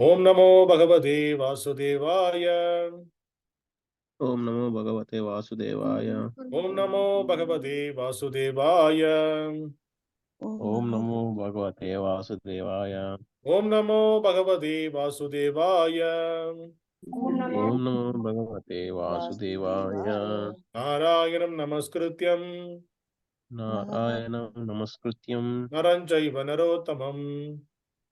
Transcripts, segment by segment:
Om Namo Bhagavate Vasudevaya. Om Namo Bhagavate Vasudevaya. Om Namo Bhagavate Vasudevaya. Om Namo Bhagavate Vasudevaya. Om Namo Bhagavate Vasudevaya. Om Namo Bhagavate Vasudevaya. Narayanam Namaskrityam Narayanam Namaskrityam Naranjaiva Narottamam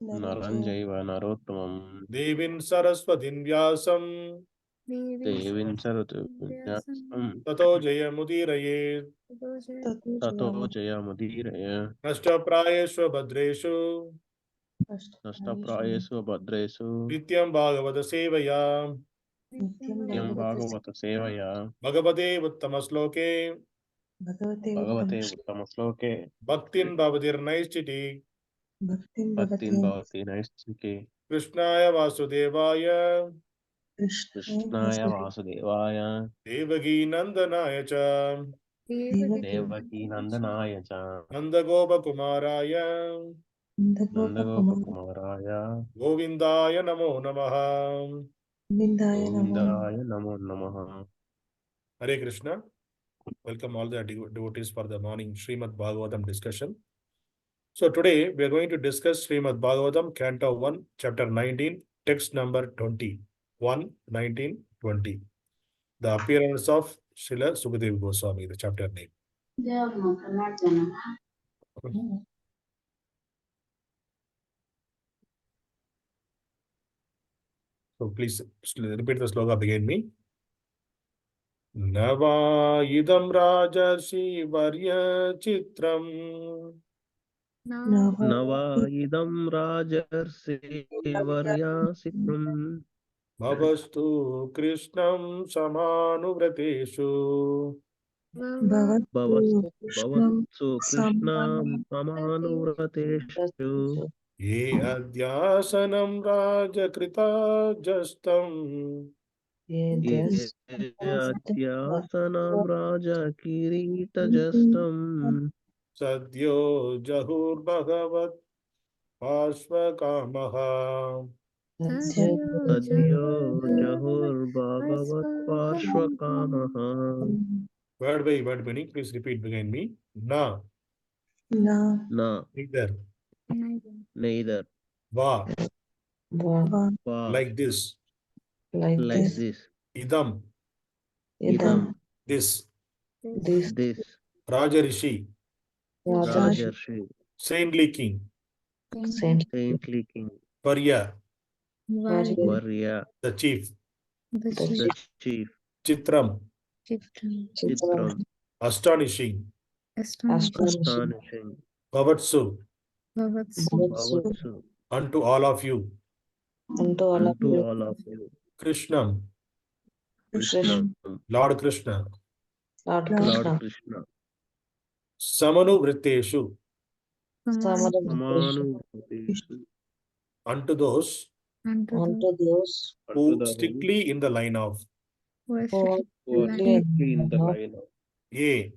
Naranjaiva Narottamam Devim Saraswatim Vyasam Devim Saraswatim Tato Jayamudiraye Tato Jayamudiraya Nashtaprayesva Bhadreshu Nashtaprayesu Bhadresu Nityam Bhagavata Sevaya Nityam Bhagavata Sevaya Bhagavate Uttamasloke Bhagavate Uttamasloke Bhaktin Bhavatir Naishchiti Bhaktin Bhavati Naistike Krishnaya Vasudevaya Krishnaya Vasudevaya Devaki Nandanaya cha Devaki Nandanaya cha Nandagopa Kumaraya Nandagopa Kumaraya Govindaya Namo Namaha. Govindaya Namo Namaha. Hare Krishna. Welcome all the devotees for the morning Srimad Bhagavatam discussion. So today we are going to discuss Srimad Bhagavatam, Canto 1, Chapter 19, text number 20. 1, 19, 20. The appearance of Srila Sukadeva Goswami, the chapter name. So please repeat the sloka behind me. Nava idam rājarṣi-varya citram Nava idam rājarṣi-varya citram bhavastu kṛṣṇaṁ samanuvrateṣu bhavatsu kṛṣṇaṁ samanuvrateṣu ye adhyāsanam rāja-kirīṭa-juṣṭaṁ dhyāsanaṁ rāja-kirīṭa-juṣṭaṁ sadyo jahur bhagavat-pārśva-kāmāḥ sadyo jahur bhagavat-pārśva-kāmāḥ. Word by word meaning, please repeat behind me. Na, Na, neither. neither. Va, Va, like this. like this. Idam, Idam, this. this. Rājarṣi, Rājarṣi, saintly king. saintly king. Varya, Varya, the chief. the chief. Citram, Citram, astonishing. astonishing. Bhavatsu, Bhavatsu, unto all of you. unto all of you. Kṛṣṇam, Kṛṣṇam, Lord Krishna. Lord Krishna. Samanuvrateṣu, Samanuvrateṣu, unto those who strictly in the line of. who are strictly in the line of. Ye,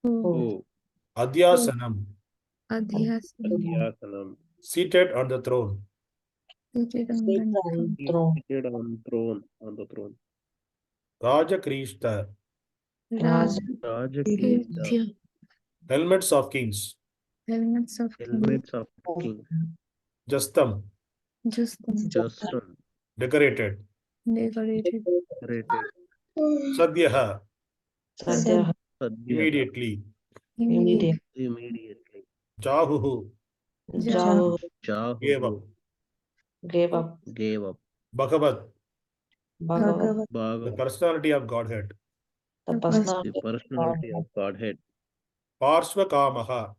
Who adhyāsanam, adhyāsanam, seated on the throne. seated on the throne. Raja-kirīṭa, Raja-kirīṭa, helmets of kings. helmets of kings. Juṣṭam, Juṣṭam, decorated. Sadyaḥ, sadyaḥ, immediately. immediately. Jahuḥ, Jahuḥ, gave up. Bhagavat, Bhagavat, the personality of Godhead. the personality of Godhead. Pārśva-kāmāḥ,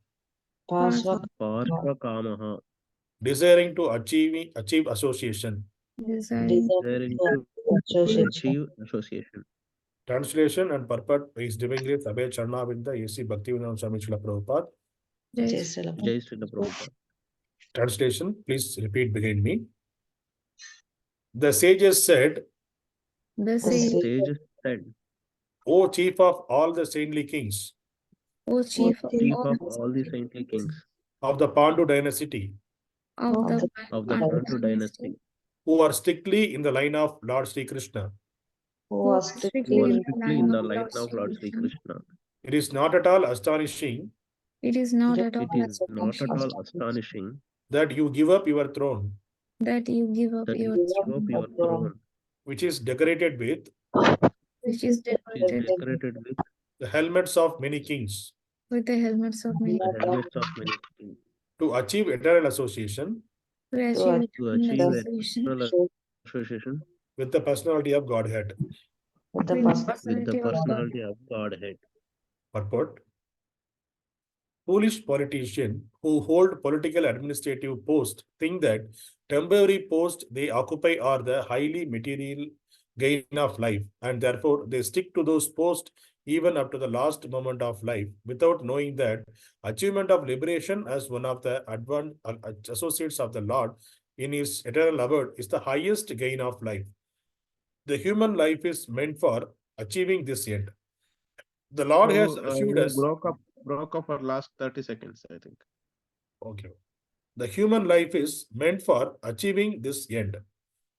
Pārśva-kāmāḥ, desiring to achieve association. desiring to achieve association. Translation and purport is Divine Grace Abhay Charnavinda A.C. Bhaktivedanta Swami Srila Prabhupada. Jai Srila Prabhupada. Translation, please repeat behind me. The sages said, O chief of all the saintly kings O chief of all the saintly kings of the Pāṇḍu dynasty, of the Pāṇḍu dynasty, who are strictly in the line of Lord Śrī Kṛṣṇa. who are who are strictly in strictly in the line Lord of Lord Śrī Śrī Kṛṣṇa. Kṛṣṇa. It is not at all astonishing It is not at all It is not at all astonishing that you give up your throne, that you give up that your you give up your throne, which is decorated with which is which is decorated decorated with the helmets of many kings, with the helmets of many the helmets of many kings, to achieve eternal association to achieve to eternal achieve association eternal association with the personality of Godhead. with the with the personality of God. personality of Godhead. Purport: foolish politicians who hold political administrative posts think that temporary posts they occupy are the highly material gain of life, and therefore they stick to those posts even up to the last moment of life without knowing that achievement of liberation as one of the associates of the Lord in his eternal abode is the highest gain of life. The human life is meant for achieving this end. The Lord has assured You us. broke up for last 30 seconds, I think. Okay. The human life is meant for achieving this end.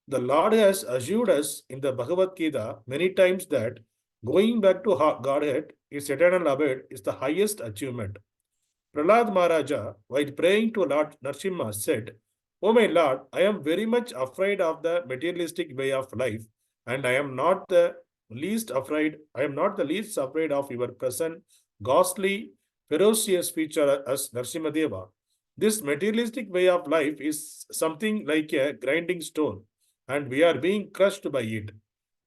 The Lord has assured us in the Bhagavad-Gita many times that going back to Godhead, his eternal abode, is the highest achievement. Prahlad Maharaja, while praying to Lord Narasimha, said, "O my Lord, I am very much afraid of the materialistic way of life, and I am not the least afraid of your present ghastly, ferocious feature as Narasimha Deva. This materialistic way of life is something like a grinding stone, and we are being crushed by it.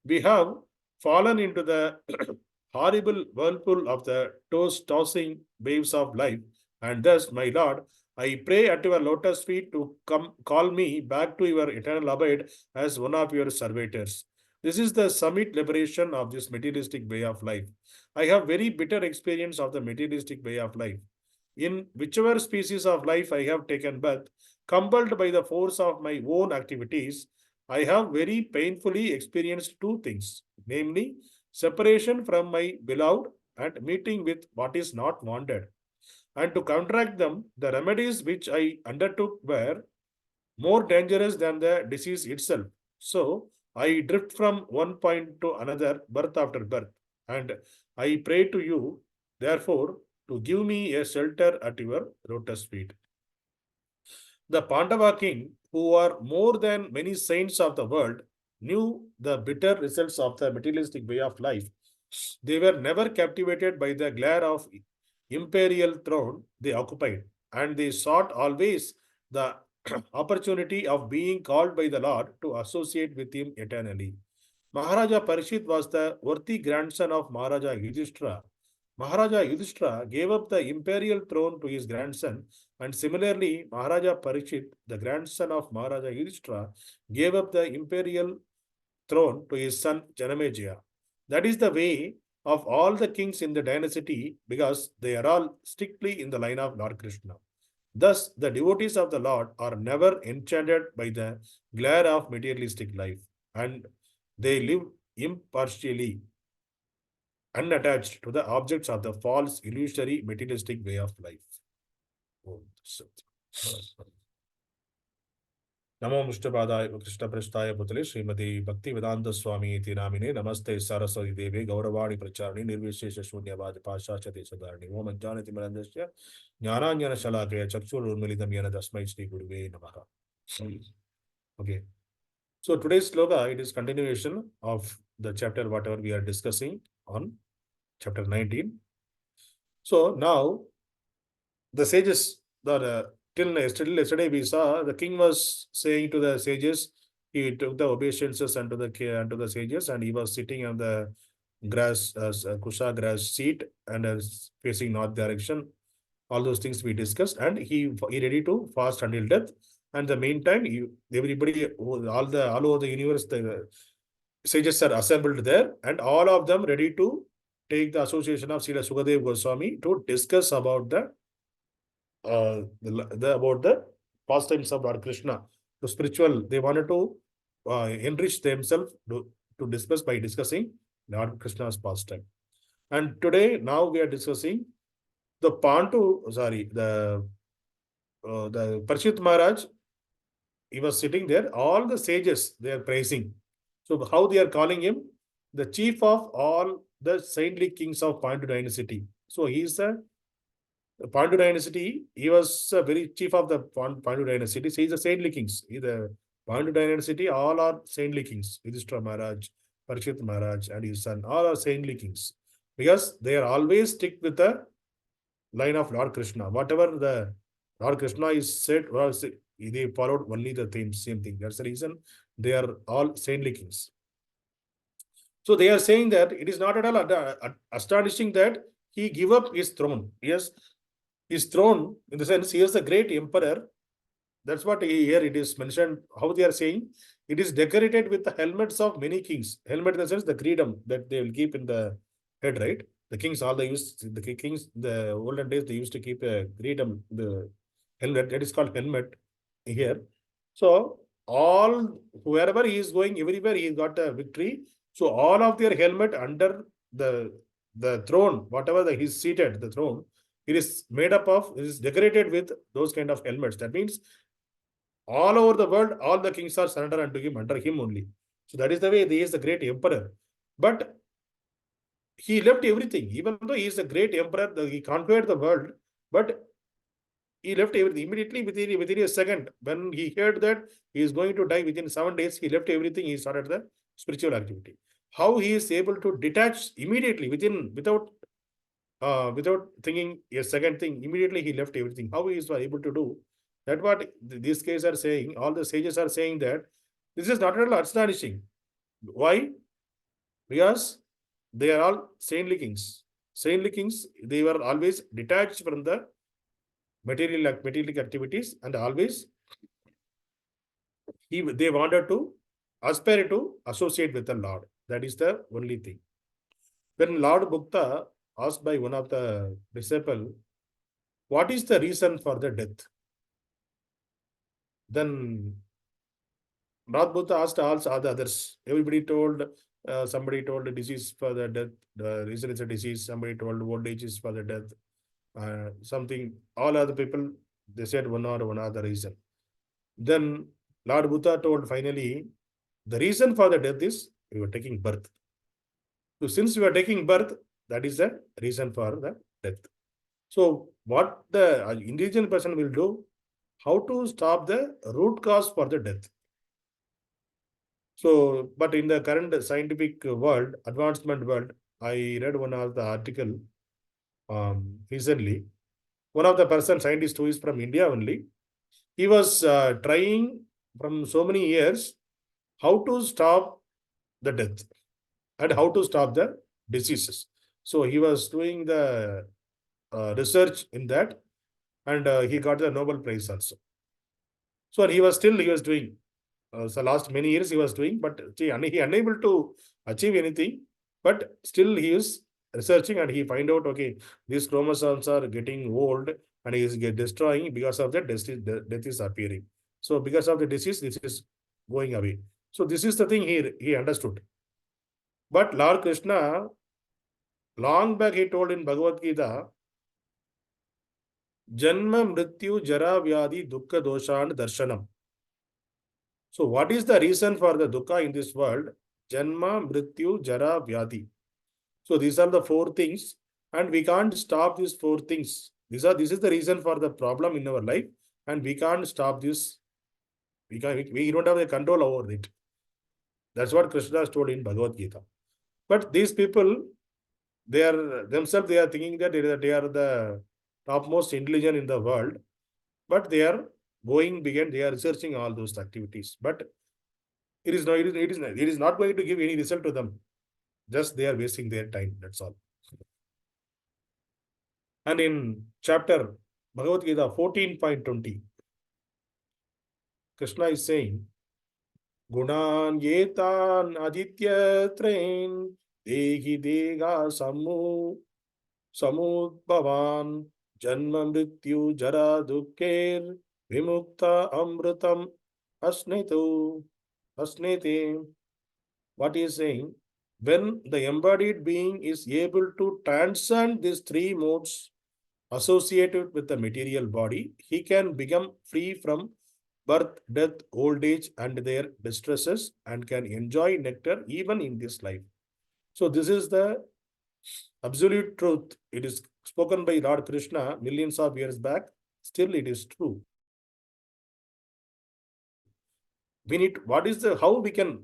We have fallen into the horrible whirlpool of the tossing waves of life, and thus, my Lord, I pray at your lotus feet to come call me back to your eternal abode as one of your servitors. This is the summit liberation of this materialistic way of life. I have very bitter experience of the materialistic way of life. In whichever species of life I have taken birth, compelled by the force of my own activities, I have very painfully experienced two things, namely, separation from my beloved and meeting with what is not wanted. And to counteract them, the remedies which I undertook were more dangerous than the disease itself. So I drift from one point to another, birth after birth, and I pray to you, therefore, to give me a shelter at your lotus feet. The Pandava king, who are more than many saints of the world, knew the bitter results of the materialistic way of life. They were never captivated by the glare of imperial throne they occupied, and they sought always the opportunity of being called by the Lord to associate with him eternally. Maharaja Parishit was the worthy grandson of Maharaja Yudhishthira. Maharaja Yudhishthira gave up the imperial throne to his grandson, and similarly, Maharaja Parishit, the grandson of Maharaja Yudhishthira, gave up the imperial throne to his son Janamejaya. That is the way of all the kings in the dynasty because they are all strictly in the line of Lord Krishna. Thus, the devotees of the Lord are never enchanted by the glare of materialistic life, and they live impartially, unattached to the objects of the false, illusory, materialistic way of life. Om Sat. Namo Mushtapādāya Krishna Prasthāya Putale Srimati Bhakti Vedanta Swami Iti Namine Namaste Saraswati Devi Gauravāni Pracharani Nirvishesha Shunyavādi Pāśācati Sadarni Om Ajnanati Marandasya Jnanāñjana Shalakaya Chakshur Urmilitam Yana Tasmai Shri Guruve Namaha. Okay. So today's sloka, it is continuation of the chapter whatever we are discussing on chapter 19. So now the sages, till yesterday we saw the king was saying to the sages, he took the obeisances unto the sages, and he was sitting on the grass, kusha grass seat, and facing north direction. All those things we discussed, and he ready to fast until death. And the meantime, everybody, all over the universe, the sages are assembled there, and all of them ready to take the association of Srila Sukadeva Goswami to discuss about about the pastimes of Lord Krishna. The spiritual, they wanted to enrich themselves to discuss by discussing Lord Krishna's pastime. And today, now we are discussing the Pāṇḍu, the Parishit Maharaj he was sitting there, all the sages, they are praising. So how they are calling him? The chief of all the saintly kings of Pāṇḍu dynasty. So he is the Pāṇḍu dynasty. He was a very chief of the Pāṇḍu dynasty. So he is the saintly kings. The Pāṇḍu dynasty, all are saintly kings. Yudhishthira Maharaj, Parikshit Maharaj, and his son, all are saintly kings. Because they are always stick with the line of Lord Krishna. Whatever the Lord Krishna is said, they followed only the same thing. That's the reason they are all saintly kings. So they are saying that it is not at all astonishing that he gave up his throne. Yes, his throne, in the sense, he is the great emperor. That's what here it is mentioned, how they are saying. It is decorated with the helmets of many kings. Helmet in the sense, the kṛṣṇaṁ that they will keep in the head, right? The kings, all they used, the kings, the olden days, they used to keep a kṛṣṇaṁ, the helmet, that is called helmet here. So all, wherever he is going, everywhere he got a victory. So all of their helmet under the throne, whatever he's seated, the throne, it is made up of, it is decorated with those kind of helmets. That means all over the world, all the kings are surrendered unto him, under him only. So that is the way he is the great emperor. But he left everything, even though he is a great emperor, he conquered the world, but he left everything immediately within a second. When he heard that he is going to die within 7 days, he left everything, he started the spiritual activity. How he is able to detach immediately without thinking a second thing, immediately he left everything. How he is able to do that? What these guys are saying, all the sages are saying that this is not at all astonishing. Why? Because they are all saintly kings. Saintly kings, they were always detached from the material activities, and always they wanted to aspire to associate with the Lord. That is the only thing. When Lord Bhukta asked by one of the disciples, what is the reason for the death? Then Lord Bhukta asked all the others. Everybody told, somebody told the disease for the death. The reason is a disease. Somebody told old age is for the death. Something, all other people, they said one other reason. Then Lord Buddha told finally, the reason for the death is you are taking birth. So since you are taking birth, that is the reason for the death. So what the individual person will do, how to stop the root cause for the death. So, but in the current scientific world, advancement world, I read one of the article recently. One of the scientist who is from India only, he was trying from so many years how to stop the death and how to stop the diseases. So he was doing the research in that, and he got the Nobel Prize also. So he was doing. So last many years he was doing, but he unable to achieve anything. But still he is researching, and he find out, okay, these chromosomes are getting old and he is destroying, because of that death is appearing. So because of the disease, this is going away. So this is the thing he understood. But Lord Krishna, long back he told in Bhagavad-gīta, Janma Mrityu Jara Vyadi Dukkha Doshan Darshanam. So what is the reason for the dukkha in this world? Janma, Mrityu, Jara, Vyadi. So these are the 4 things, and we can't stop these 4 things. This is the reason for the problem in our life, and we can't stop this. We don't have the control over it. That's what Krishna has told in Bhagavad-gīta. But these people, they are thinking that they are the topmost intelligent in the world, but they are they are researching all those activities. But it is not going to give any result to them. Just they are wasting their time. That's all. And in chapter Bhagavad-gīta 14.20, Krishna is saying, Gunan yetan aditya train dehi dega samudbhavan janma mrityu jara dukker vimukta amrutam asnete. What he is saying, when the embodied being is able to transcend these 3 modes associated with the material body, he can become free from birth, death, old age, and their distresses, and can enjoy nectar even in this life. So this is the absolute truth. It is spoken by Lord Krishna millions of years back. Still, it is true. We need, how we can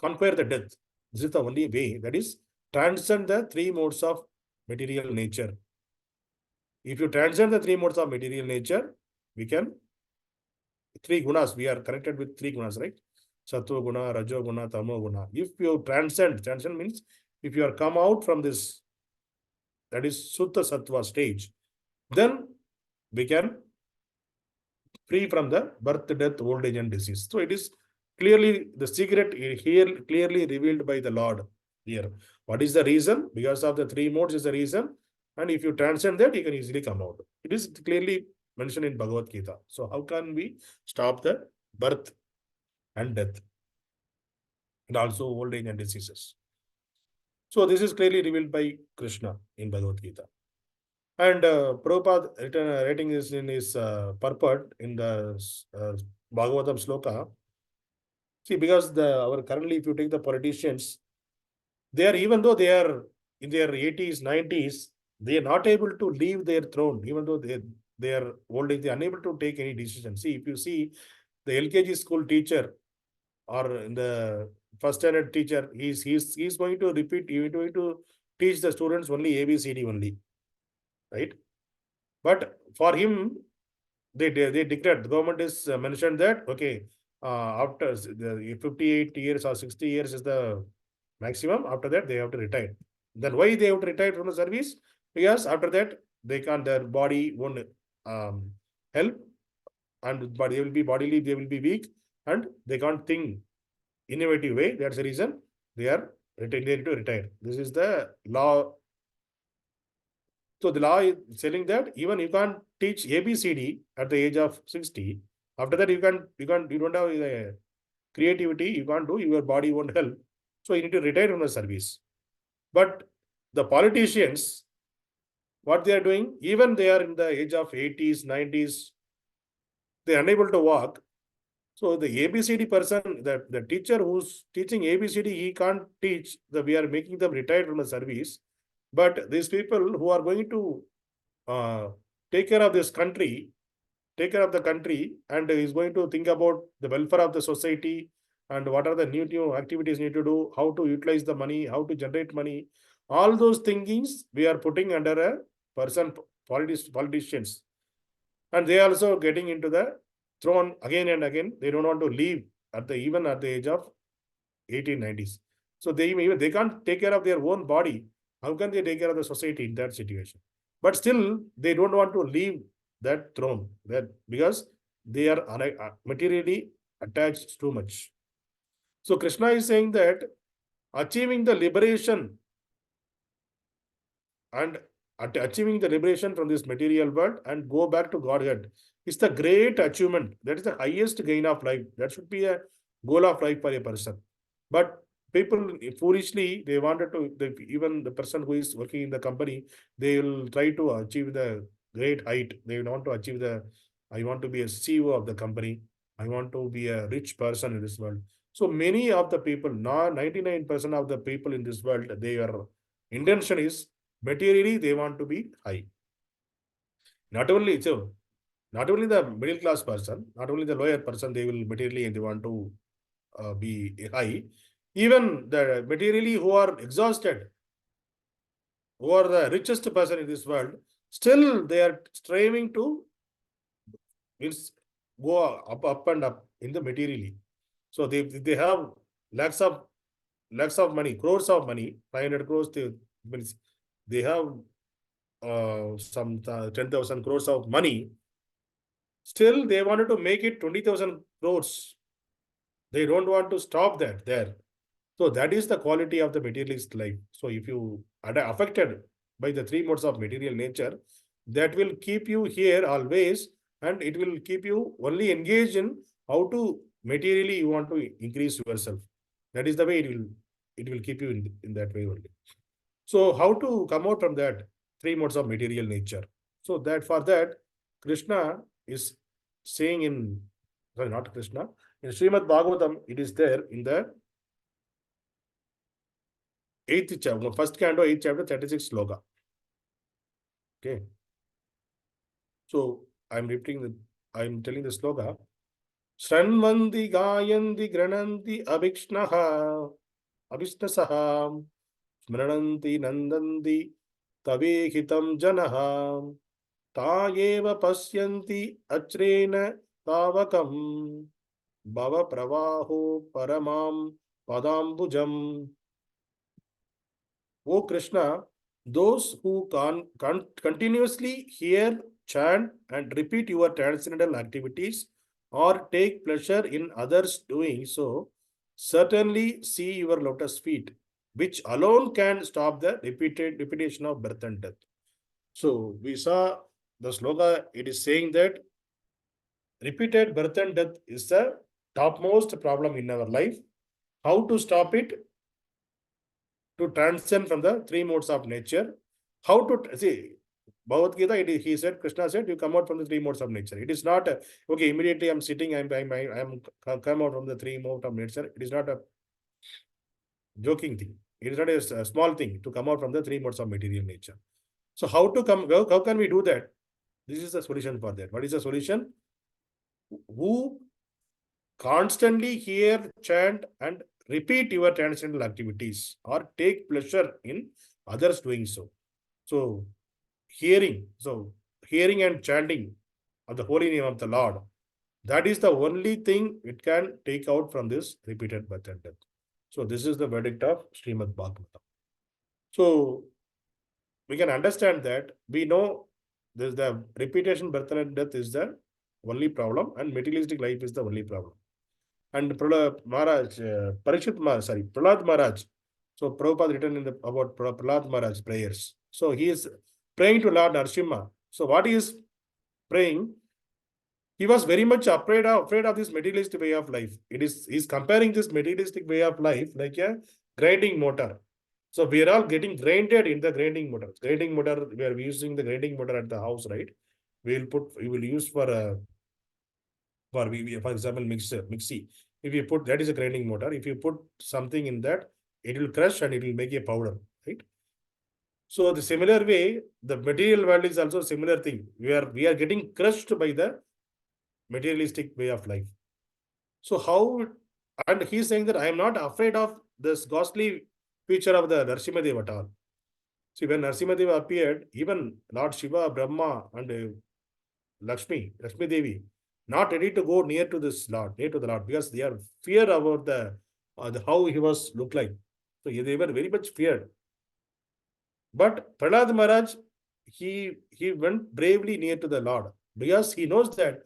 conquer the death? This is the only way, that is, transcend the three modes of material nature. If you transcend the three modes of material nature, we can, three gunas, we are connected with three gunas, right? Sattva guna, rajo guna, tamo guna. If you transcend means if you are come out from this, that is Sutta Sattva stage, then we can free from the birth, death, old age, and disease. So it is clearly the secret here, clearly revealed by the Lord here. What is the reason? Because of the three modes is the reason. And if you transcend that, you can easily come out. It is clearly mentioned in Bhagavad-gīta. So how can we stop the birth and death, and also old age and diseases? So this is clearly revealed by Krishna in Bhagavad-gīta. And Prabhupada writing this in his purport in the Bhagavatam sloka. See, because currently, if you take the politicians, they are, even though they are in their 80s, 90s, they are not able to leave their throne, even though they are old age, they are unable to take any decision. See, if you see the LKG school teacher or in the first standard teacher, he's going to repeat, he's going to teach the students only ABCD only, right? But for him, they declared, the government is mentioned that, okay, after the 58 years or 60 years is the maximum. After that, they have to retire. Then why they have to retire from the service? Because after that, they can't, their body won't help, and they will be bodily, they will be weak, and they can't think innovative way. That's the reason they are need to retire. This is the law. So the law is saying that even you can't teach ABCD at the age of 60. After that, you don't have the creativity, you can't do, your body won't help. So you need to retire from the service. But the politicians, what they are doing, even they are in the age of 80s, 90s, they are unable to walk. So the ABCD person, the teacher who's teaching ABCD, he can't teach. We are making them retired from the service. But these people who are going to take care of this country, take care of the country, and is going to think about the welfare of the society and what are the new activities need to do, how to utilize the money, how to generate money. All those thinkings we are putting under a person, politicians. And they are also getting into the throne again and again. They don't want to leave even at the age of 18, 90s. So they can't take care of their own body. How can they take care of the society in that situation? But still, they don't want to leave that throne, because they are materially attached too much. So Krishna is saying that achieving the liberation and achieving the liberation from this material world and go back to Godhead is the great achievement. That is the highest gain of life. That should be a goal of life for a person. But people foolishly, they wanted to, even the person who is working in the company, they will try to achieve the great height. They want to achieve I want to be a CEO of the company. I want to be a rich person in this world. So many of the people, 99% of the people in this world, their intention is materially they want to be high. Not only the middle class person, not only the lower person, they will materially they want to be high. Even the materially who are exhausted, who are the richest person in this world, still they are striving to go up and up in the materially. So they have lakhs of money, crores of money, 500 crores. They have some 10,000 crores of money. Still, they wanted to make it 20,000 crores. They don't want to stop that there. So that is the quality of the materialist life. So if you are affected by the three modes of material nature, that will keep you here always, and it will keep you only engaged in how to materially you want to increase yourself. That is the way it will keep you in that way only. So how to come out from that three modes of material nature? So that for that, Krishna is saying in sorry, not Krishna. In Srimad Bhagavatam, it is there in the 8th chapter, first canto, 8th chapter, 36th sloka. Okay. So I'm telling the sloka. Shranvandi gayandi grananti abhikshnaha abhishnasaha smrananti nandandi tavehitam janaha tayeva pasyanti achrena tavakam bhava pravaho paramam padambujam. O Krishna, those who continuously hear, chant, and repeat your transcendental activities or take pleasure in others doing so, certainly see your lotus feet, which alone can stop the repetition of birth and death. So we saw the sloka, it is saying that repeated birth and death is the topmost problem in our life. How to stop it? To transcend from the three modes of nature. How to see Bhagavad Gita? He said, Krishna said, you come out from the three modes of nature. It is not okay. Immediately I'm sitting. I'm come out from the three modes of nature. It is not a joking thing. It is not a small thing to come out from the three modes of material nature. So how to come? How can we do that? This is the solution for that. What is the solution? Who constantly hear, chant, and repeat your transcendental activities or take pleasure in others doing so. So hearing and chanting of the holy name of the Lord, that is the only thing it can take out from this repeated birth and death. So this is the verdict of Srimad Bhagavatam. So we can understand that we know this, the repetition birth and death is the only problem and materialistic life is the only problem. And Prahlad Maharaj, Prahlad Maharaj. So Prabhupada written in about Prahlad Maharaj prayers. So he is praying to Lord Narasimha. So what he is praying? He was very much afraid of this materialistic way of life. He's comparing this materialistic way of life like a grinding motor. So we are all getting grinded in the grinding motor. Grinding motor, we are using the grinding motor at the house, right? We will use for example, mixie. If you put, that is a grinding motor. If you put something in that, it will crush and it will make a powder, right? So the similar way, the material world is also a similar thing. We are getting crushed by the materialistic way of life. So how, and he's saying that I am not afraid of this ghastly feature of the Narasimha at all. See, when Narasimha appeared, even Lord Shiva, Brahma, and Lakshmi Devi, not ready to go near to the Lord, because they are fear about the how he was look like. So they were very much feared. But Prahlad Maharaj, he went bravely near to the Lord because he knows that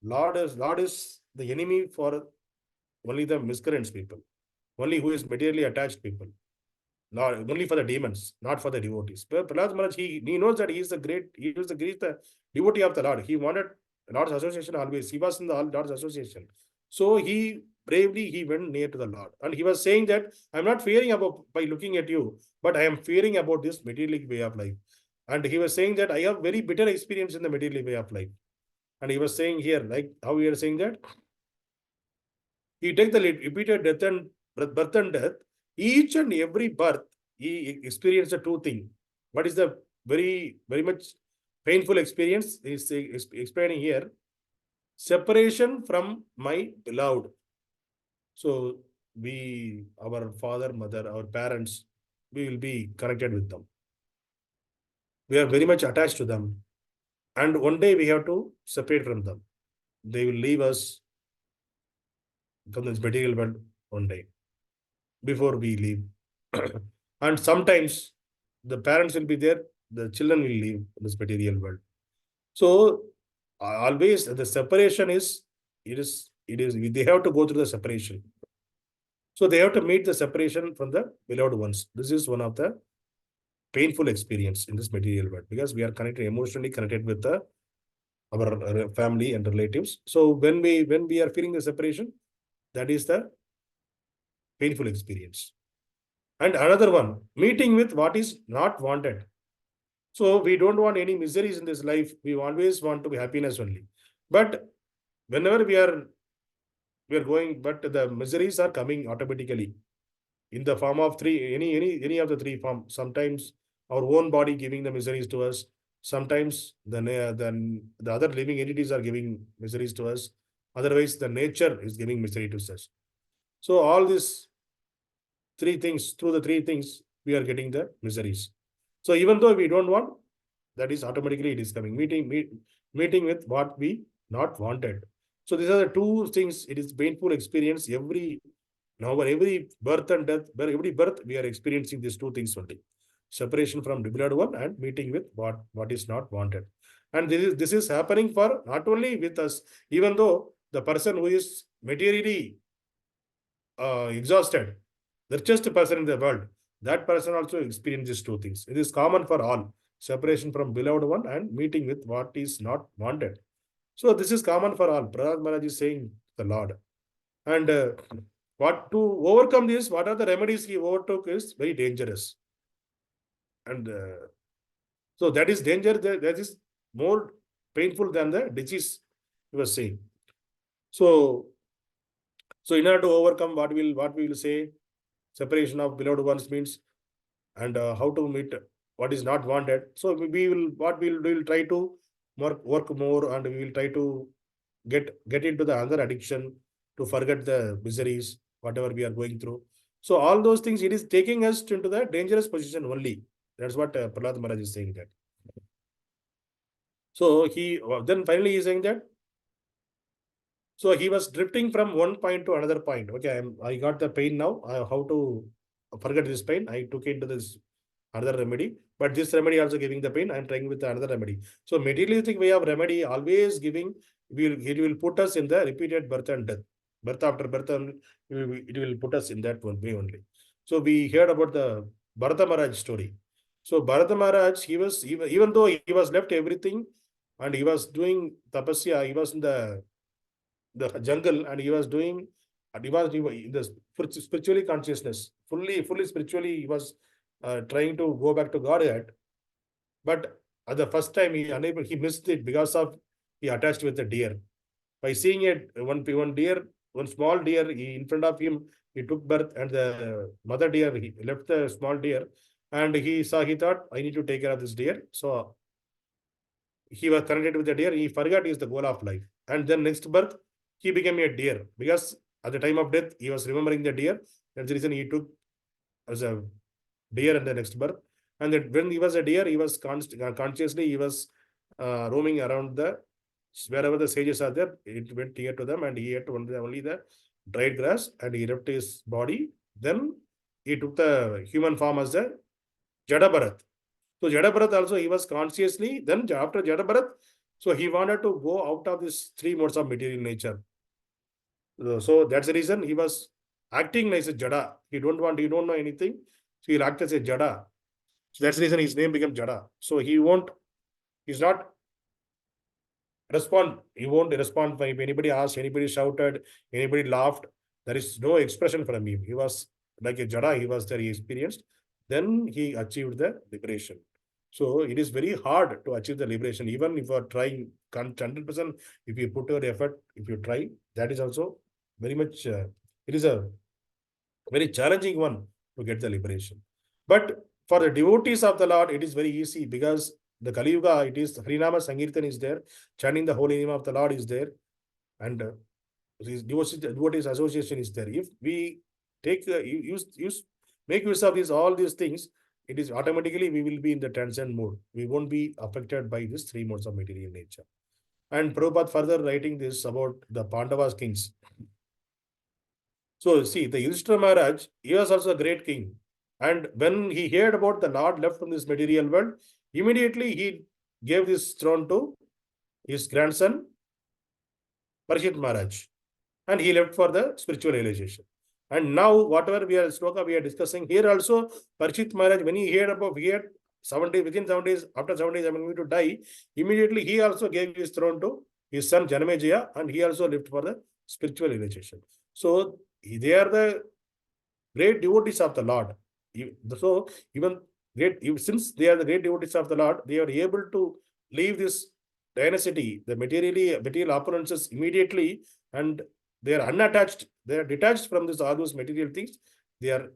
Lord is the enemy for only the miscreants people, only who is materially attached people. Lord, only for the demons, not for the devotees. But Prahlad Maharaj, he knows that he was the great devotee of the Lord. He wanted Lord's association always. He was in the Lord's association. So he bravely went near to the Lord. And he was saying that I'm not fearing about by looking at you, but I am fearing about this materialistic way of life. And he was saying that I have very bitter experience in the material way of life. And he was saying here, like how we are saying that he takes the repeated birth and death. Each and every birth, he experienced the two things. What is the very, very much painful experience? He is explaining here. Separation from my beloved. So our father, mother, our parents, we will be connected with them. We are very much attached to them. And one day we have to separate from them. They will leave us from this material world one day before we leave. And sometimes the parents will be there, the children will leave this material world. So always the separation they have to go through the separation. So they have to meet the separation from the beloved ones. This is one of the painful experience in this material world because we are emotionally connected with our family and relatives. So when we are feeling the separation, that is the painful experience. And another one, meeting with what is not wanted. So we don't want any miseries in this life. We always want to be happiness only. But whenever we are we are going, but the miseries are coming automatically in the form of any of the three forms. Sometimes our own body giving the miseries to us. Sometimes the other living entities are giving miseries to us. Otherwise, the nature is giving misery to us. So all these three things, through the three things, we are getting the miseries. So even though we don't want, that is automatically it is coming. Meeting with what we not wanted. So these are the two things. It is painful experience. Every birth and death, every birth, we are experiencing these two things only. Separation from the beloved one and meeting with what is not wanted. And this is happening for not only with us, even though the person who is materially exhausted, the richest person in the world, that person also experiences two things. It is common for all: separation from beloved one and meeting with what is not wanted. So this is common for all. Prahlad Maharaj is saying the Lord. And what to overcome this, what are the remedies he overtook is very dangerous. And so that is danger, that is more painful than the disease he was saying. So in order to overcome, what we will say, separation of beloved ones means, and how to meet what is not wanted. So we will try to work more, and we will try to get into the other addiction, to forget the miseries, whatever we are going through. So all those things, it is taking us into the dangerous position only. That's what Prahlad Maharaj is saying that. So then finally he is saying that. So he was drifting from one point to another point. Okay, I got the pain now. How to forget this pain? I took into this another remedy, but this remedy also giving the pain. I'm trying with another remedy. So materialistic way of remedy always giving, it will put us in the repeated birth and death. Birth after birth, and it will put us in that one way only. So we heard about the Bharata Maharaj story. So Bharata Maharaj, even though he was left everything, and he was doing tapasya, he was in the jungle, and he was doing, and he was in the spiritually consciousness, fully spiritually, he was trying to go back to Godhead. But at the first time he missed it because of he attached with the deer. By seeing it, one deer, one small deer, in front of him, he took birth, and the mother deer, he left the small deer, and he thought, I need to take care of this deer. So he was connected with the deer. He forgot is the goal of life. And then next birth, he became a deer, because at the time of death, he was remembering the deer. That's the reason he took as a deer in the next birth. And that when he was a deer, he was consciously, he was roaming around wherever the sages are there. It went near to them, and he ate only the dried grass, and he left his body. Then he took the human form as the Jada Bharat. So Jada Bharat also, he was consciously, then after Jada Bharat, so he wanted to go out of these three modes of material nature. So that's the reason he was acting as a Jada. He don't know anything. So he'll act as a Jada. So that's the reason his name became Jada. So he's not respond. He won't respond if anybody asked, anybody shouted, anybody laughed. There is no expression from him. He was like a Jada. He was there, he experienced. Then he achieved the liberation. So it is very hard to achieve the liberation. Even if you are trying 100%, if you put your effort, if you try, that is also very much, it is a very challenging one to get the liberation. But for the devotees of the Lord, it is very easy, because the Kali Yuga, it is Harinama Sankirtan is there, chanting the holy name of the Lord is there, and devotees association is there. If we take make use of all these things, it is automatically we will be in the transcend mode. We won't be affected by these three modes of material nature. And Prabhupada further writing this about the Pandavas kings. So see, the Yudhishthira Maharaj, he was also a great king. And when he heard about the Lord left from this material world, immediately he gave this throne to his grandson, Parikshit Maharaj. And he left for the spiritual realization. And now, whatever we are discussing here also, Parikshit Maharaj, when he heard within 7 days, after 7 days, I'm going to die, immediately he also gave his throne to his son Janamejaya, and he also left for the spiritual realization. So they are the great devotees of the Lord. So since they are the great devotees of the Lord, they are able to leave this dynasty, the material opulences immediately, and they are unattached, they are detached from this all those material things. They are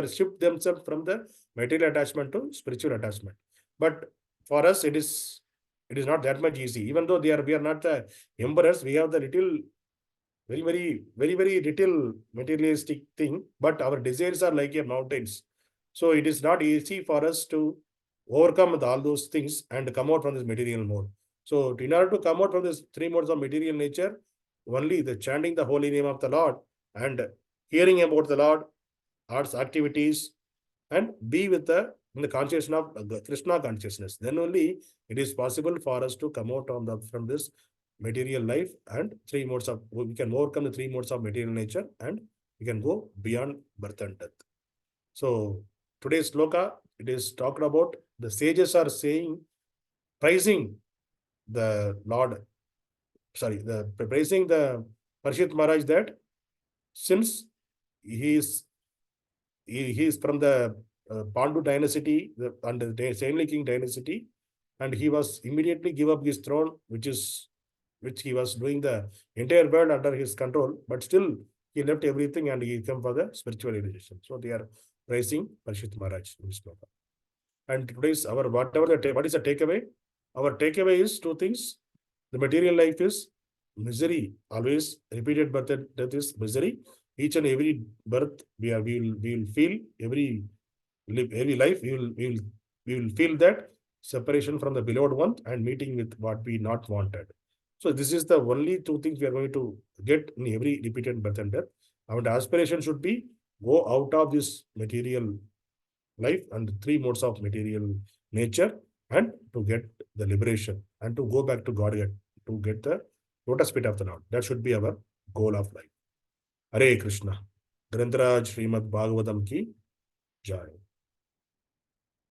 shift themselves from the material attachment to spiritual attachment. But for us, it is not that much easy. Even though we are not the emperors, we have the little, very little materialistic thing, but our desires are like a mountains. So it is not easy for us to overcome with all those things and come out from this material mode. So in order to come out from this three modes of material nature, only the chanting the holy name of the Lord and hearing about the Lord's activities, and be with in the consciousness of Krishna consciousness. Then only it is possible for us to come out from this material life and we can overcome the three modes of material nature, and we can go beyond birth and death. So today's sloka, it is talked about the sages are praising the Lord, praising the Parshit Maharaj, that since he is from the Pāṇḍu dynasty and the Saintly King dynasty, and he was immediately give up his throne, which he was doing the entire world under his control, but still he left everything and he came for the spiritual realization. So they are praising Parshit Maharaj in this sloka. And today's what is the takeaway? Our takeaway is two things. The material life is misery, always repeated birth and death is misery. Each and every birth we will feel, every life we will feel that separation from the beloved one and meeting with what we not wanted. So this is the only two things we are going to get in every repeated birth and death. Our aspiration should be go out of this material life and the three modes of material nature, and to get the liberation and to go back to Godhead, to get the lotus feet of the Lord. That should be our goal of life. Hare Krishna. Grantaraj Srimad Bhagavatam ki Jai.